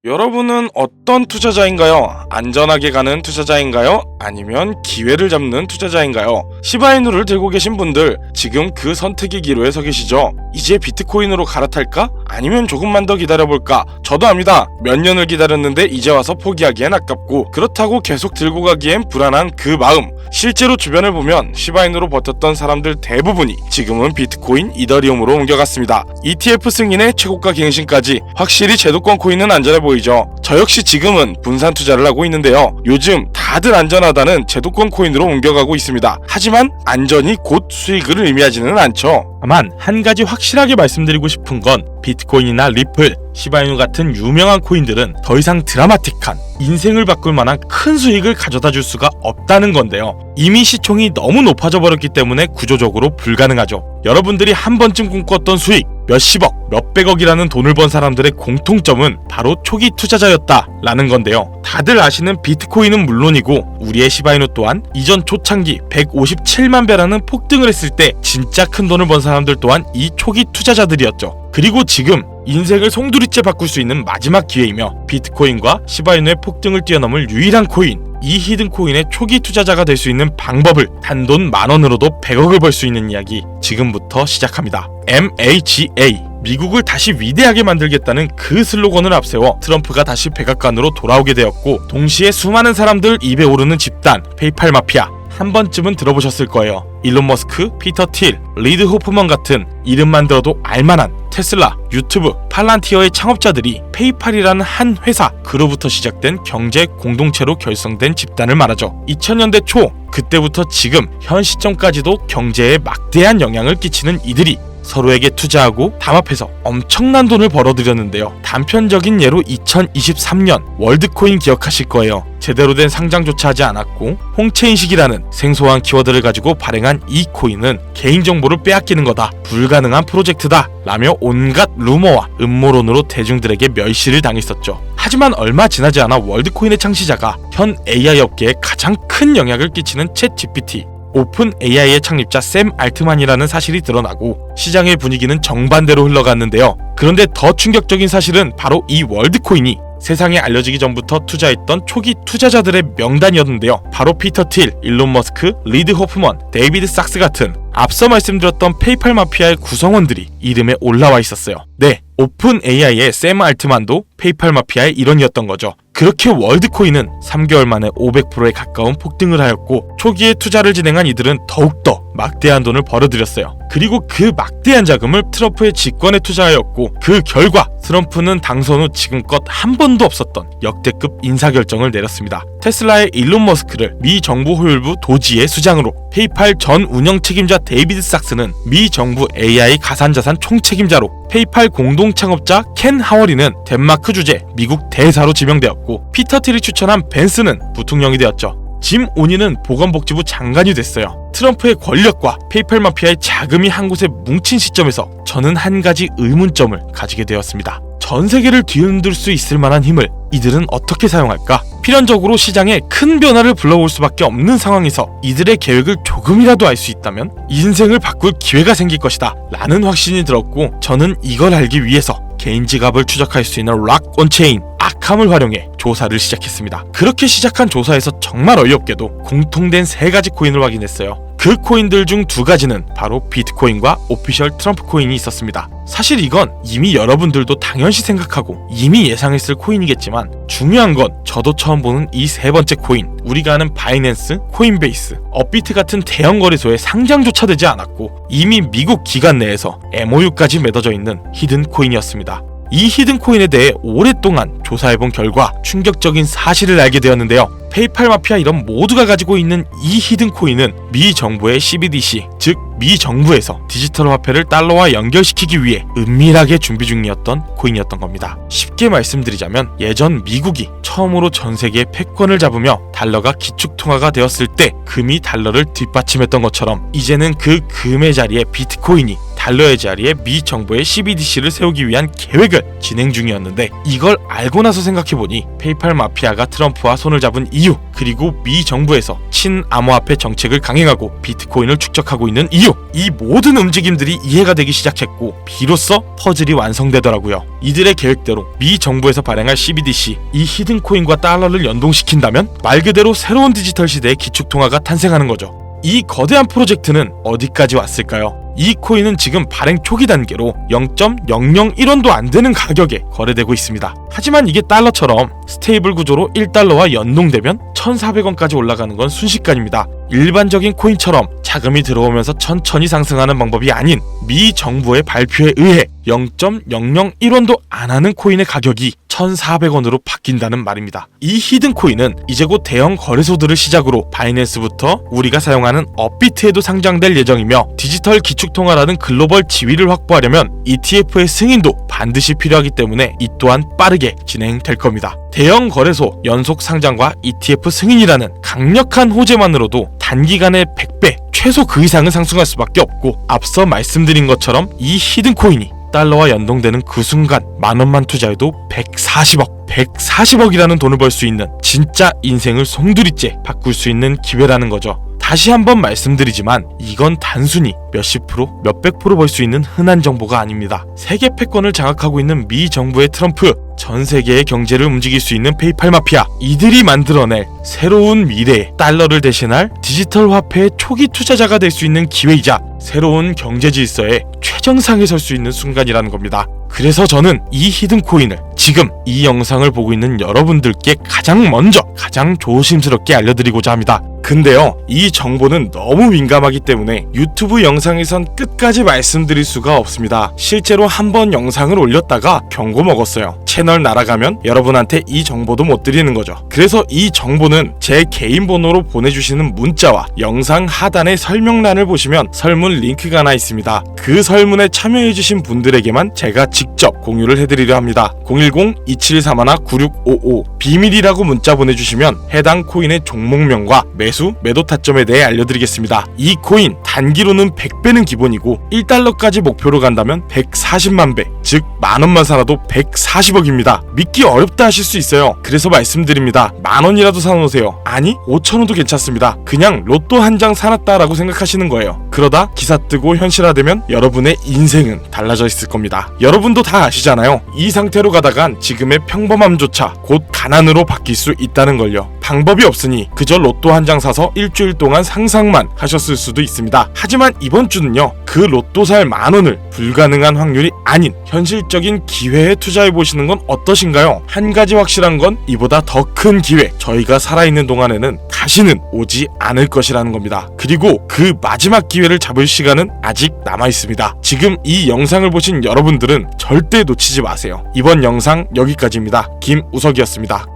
여러분은 어떤 투자자인가요? 안전하게 가는 투자자인가요? 아니면 기회를 잡는 투자자인가요? 시바이누를 들고 계신 분들, 지금 그 선택의 기로에 서 계시죠? 이제 비트코인으로 갈아탈까? 아니면 조금만 더 기다려볼까? 저도 압니다. 몇 년을 기다렸는데 이제 와서 포기하기엔 아깝고, 그렇다고 계속 들고 가기엔 불안한 그 마음. 실제로 주변을 보면 시바이누로 버텼던 사람들 대부분이 지금은 비트코인, 이더리움으로 옮겨갔습니다. ETF 승인의 최고가 갱신까지 확실히 제도권 코인은 안전해 보이죠. 저 역시 지금은 분산 투자를 하고 있는데요. 요즘 다들 안전하다는 제도권 코인으로 옮겨가고 있습니다. 하지만 안전이 곧 수익을 의미하지는 않죠. 다만 한 가지 확실하게 말씀드리고 싶은 건 비트코인이나 리플, 시바이누 같은 유명한 코인들은 더 이상 드라마틱한 인생을 바꿀 만한 큰 수익을 가져다 줄 수가 없다는 건데요. 이미 시총이 너무 높아져 버렸기 때문에 구조적으로 불가능하죠. 여러분들이 한 번쯤 꿈꿨던 수익, 몇십억, 몇백억이라는 돈을 번 사람들의 공통점은 바로 초기 투자자였다라는 건데요. 다들 아시는 비트코인은 물론이고 우리의 시바이누 또한 이전 초창기 157만 배라는 폭등을 했을 때 진짜 큰 돈을 번 사람들 또한 이 초기 투자자들이었죠. 그리고 지금 인생을 송두리째 바꿀 수 있는 마지막 기회이며 비트코인과 시바이누의 폭등을 뛰어넘을 유일한 코인, 이 히든코인의 초기 투자자가 될 수 있는 방법을 단돈 10,000원으로도 100억을 벌 수 있는 이야기 지금부터 시작합니다. MAGA, 미국을 다시 위대하게 만들겠다는 그 슬로건을 앞세워 트럼프가 다시 백악관으로 돌아오게 되었고, 동시에 수많은 사람들 입에 오르는 집단 페이팔 마피아, 한 번쯤은 들어보셨을 거예요. 일론 머스크, 피터 틸, 리드 호프먼 같은 이름만 들어도 알만한 테슬라, 유튜브, 팔란티어의 창업자들이 페이팔이라는 한 회사, 그로부터 시작된 경제 공동체로 결성된 집단을 말하죠. 2000년대 초, 그때부터 지금 현 시점까지도 경제에 막대한 영향을 끼치는 이들이 서로에게 투자하고 담합해서 엄청난 돈을 벌어들였는데요. 단편적인 예로 2023년 월드코인 기억하실 거예요. 제대로 된 상장조차 하지 않았고 홍채인식이라는 생소한 키워드를 가지고 발행한 이 코인은 개인정보를 빼앗기는 거다, 불가능한 프로젝트다 라며 온갖 루머와 음모론으로 대중들에게 멸시를 당했었죠. 하지만 얼마 지나지 않아 월드코인의 창시자가 현 AI 업계에 가장 큰 영향을 끼치는 챗 GPT, 오픈 AI의 창립자 샘 알트만이라는 사실이 드러나고 시장의 분위기는 정반대로 흘러갔는데요. 그런데 더 충격적인 사실은 바로 이 월드코인이 세상에 알려지기 전부터 투자했던 초기 투자자들의 명단이었는데요. 바로 피터 틸, 일론 머스크, 리드 호프먼, 데이비드 sak스 같은 앞서 말씀드렸던 페이팔 마피아의 구성원들이 이름에 올라와 있었어요. 네, 오픈 AI의 샘 알트만도 페이팔 마피아의 일원이었던 거죠. 그렇게 월드코인은 3개월 만에 500%에 가까운 폭등을 하였고, 초기에 투자를 진행한 이들은 더욱더 막대한 돈을 벌어들였어요. 그리고 그 막대한 자금을 트럼프의 직권에 투자하였고, 그 결과 트럼프는 당선 후 지금껏 한 번도 없었던 역대급 인사결정을 내렸습니다. 테슬라의 일론 머스크를 미 정부 호율부 도지의 수장으로, 페이팔 전 운영 책임자 데이비드 sak스는 미 정부 AI 가산자산 총책임자로, 페이팔 공동 창업자 켄 하워리는 덴마크 주재 미국 대사로 지명되었고, 피터 틸이 추천한 벤스는 부통령이 되었죠. 짐 오니는 보건복지부 장관이 됐어요. 트럼프의 권력과 페이팔 마피아의 자금이 한 곳에 뭉친 시점에서 저는 한 가지 의문점을 가지게 되었습니다. 전 세계를 뒤흔들 수 있을 만한 힘을 이들은 어떻게 사용할까? 필연적으로 시장에 큰 변화를 불러올 수밖에 없는 상황에서 이들의 계획을 조금이라도 알 수 있다면 인생을 바꿀 기회가 생길 것이다 라는 확신이 들었고, 저는 이걸 알기 위해서 개인 지갑을 추적할 수 있는 락 온체인 아캄을 활용해 조사를 시작했습니다. 그렇게 시작한 조사에서 정말 어이없게도 공통된 3가지 코인을 확인했어요. 그 코인들 중 2가지는 바로 비트코인과 오피셜 트럼프 코인이 있었습니다. 사실 이건 이미 여러분들도 당연시 생각하고 이미 예상했을 코인이겠지만, 중요한 건 저도 처음 보는 이 3번째 코인, 우리가 아는 바이낸스, 코인베이스, 업비트 같은 대형 거래소에 상장조차 되지 않았고 이미 미국 기관 내에서 MOU까지 맺어져 있는 히든 코인이었습니다. 이 히든 코인에 대해 오랫동안 조사해본 결과 충격적인 사실을 알게 되었는데요. 페이팔 마피아 이런 모두가 가지고 있는 이 히든 코인은 미 정부의 CBDC, 즉 미 정부에서 디지털 화폐를 달러와 연결시키기 위해 은밀하게 준비 중이었던 코인이었던 겁니다. 쉽게 말씀드리자면, 예전 미국이 처음으로 전 세계의 패권을 잡으며 달러가 기축통화가 되었을 때 금이 달러를 뒷받침했던 것처럼, 이제는 그 금의 자리에 비트코인이 달러의 자리에 미 정부의 CBDC를 세우기 위한 계획을 진행 중이었는데, 이걸 알고 나서 생각해보니 페이팔 마피아가 트럼프와 손을 잡은 이유, 그리고 미 정부에서 친암호화폐 정책을 강행하고 비트코인을 축적하고 있는 이유, 이 모든 움직임들이 이해가 되기 시작했고 비로소 퍼즐이 완성되더라고요. 이들의 계획대로 미 정부에서 발행할 CBDC, 이 히든코인과 달러를 연동시킨다면 말 그대로 새로운 디지털 시대의 기축통화가 탄생하는 거죠. 이 거대한 프로젝트는 어디까지 왔을까요? 이 코인은 지금 발행 초기 단계로 0.001원도 안 되는 가격에 거래되고 있습니다. 하지만 이게 달러처럼 스테이블 구조로 1달러와 연동되면 1,400원까지 올라가는 건 순식간입니다. 일반적인 코인처럼 자금이 들어오면서 천천히 상승하는 방법이 아닌 미 정부의 발표에 의해 0.001원도 안 하는 코인의 가격이 1,400원으로 바뀐다는 말입니다. 이 히든 코인은 이제 곧 대형 거래소들을 시작으로 바이낸스부터 우리가 사용하는 업비트에도 상장될 예정이며, 디지털 기축통화라는 글로벌 지위를 확보하려면 ETF의 승인도 반드시 필요하기 때문에 이 또한 빠르게 진행될 겁니다. 대형 거래소 연속 상장과 ETF 승인이라는 강력한 호재만으로도 단기간에 100배, 최소 그 이상은 상승할 수밖에 없고, 앞서 말씀드린 것처럼 이 히든 코인이 달러와 연동되는 그 순간 만원만 투자해도 140억이라는 돈을 벌 수 있는, 진짜 인생을 송두리째 바꿀 수 있는 기회라는 거죠. 다시 한번 말씀드리지만 이건 단순히 몇십 프로, 몇백 프로 벌 수 있는 흔한 정보가 아닙니다. 세계 패권을 장악하고 있는 미 정부의 트럼프, 전 세계의 경제를 움직일 수 있는 페이팔 마피아, 이들이 만들어낼 새로운 미래에 달러를 대신할 디지털 화폐의 초기 투자자가 될 수 있는 기회이자 새로운 경제 질서의 최정상에 설 수 있는 순간이라는 겁니다. 그래서 저는 이 히든 코인을 지금 이 영상을 보고 있는 여러분들께 가장 먼저, 가장 조심스럽게 알려드리고자 합니다. 근데요, 이 정보는 너무 민감하기 때문에 유튜브 영상에선 끝까지 말씀드릴 수가 없습니다. 실제로 한번 영상을 올렸다가 경고 먹었어요. 채널 날아가면 여러분한테 이 정보도 못 드리는 거죠. 그래서 이 정보는 제 개인 번호로 보내주시는 문자와 영상 하단의 설명란을 보시면 설문 링크가 하나 있습니다. 그 설문에 참여해주신 분들에게만 제가 직접 공유를 해드리려 합니다. 010-2731-9655 비밀이라고 문자 보내주시면 해당 코인의 종목명과 매수, 매도 타점에 대해 알려드리겠습니다. 이 코인 단기로는 100배는 기본이고 1달러까지 목표로 간다면 140만 배, 즉 만원만 살아도 140억입니다. 믿기 어렵다 하실 수 있어요. 그래서 말씀드립니다. 만원이라도 사놓으세요. 아니 5천원도 괜찮습니다. 그냥 로또 한 장 사놨다라고 생각하시는 거예요. 그러다 기사 뜨고 현실화되면 여러분의 인생은 달라져 있을 겁니다. 여러분도 다 아시잖아요. 이 상태로 가다간 지금의 평범함조차 곧 가난으로 바뀔 수 있다는 걸요. 방법이 없으니 그저 로또 한 장 사서 일주일 동안 상상만 하셨을 수도 있습니다. 하지만 이번 주는요, 그 로또 살 만원을 불가능한 확률이 아닌 현실적인 기회에 투자해보시는 건 어떠신가요? 한 가지 확실한 건 이보다 더 큰 기회, 저희가 살아있는 동안에는 다시는 오지 않을 것이라는 겁니다. 그리고 그 마지막 기회를 잡을 시간은 아직 남아있습니다. 지금 이 영상을 보신 여러분들은 절대 놓치지 마세요. 이번 영상 여기까지입니다. 김우석이었습니다.